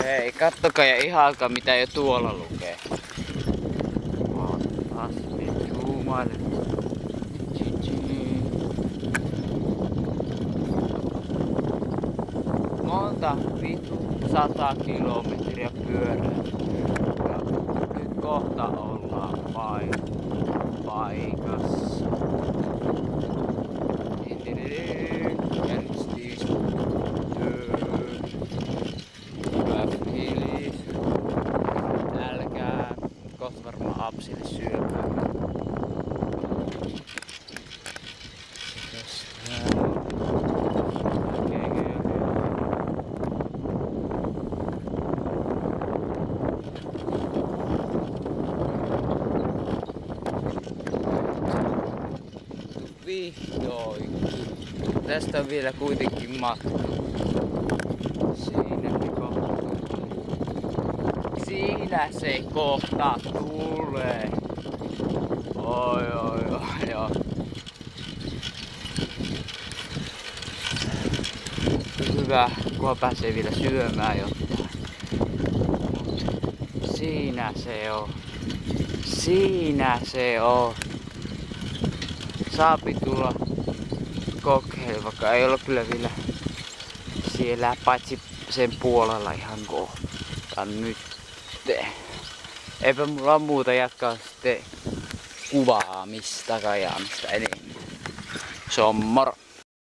Hei, kattokaa ja ihailkaa mitä jo tuolla lukee. Asmi Jumalle. Monta vitu 100 kilometriä pyörää. Ja nyt kohta ollaan paikassa. Järjestys. Hyvä fiilis. Nälkää. Kohta varmaan apsille syöpää. Vihdoin. Tästä on vielä kuitenkin matka. Siinä se kohta tulee. Oi. Hyvä, kunhan pääsee vielä syömään jotain. Mut siinä se on. Siinä se on. Saapi tulla kokeilemaan, vaikka ei ole kyllä vielä siellä, paitsi sen puolella ihan kohta nyt. Eipä mulla muuta jatkaa sitten kuvaamista, kajaamista enemmän. Se on moro!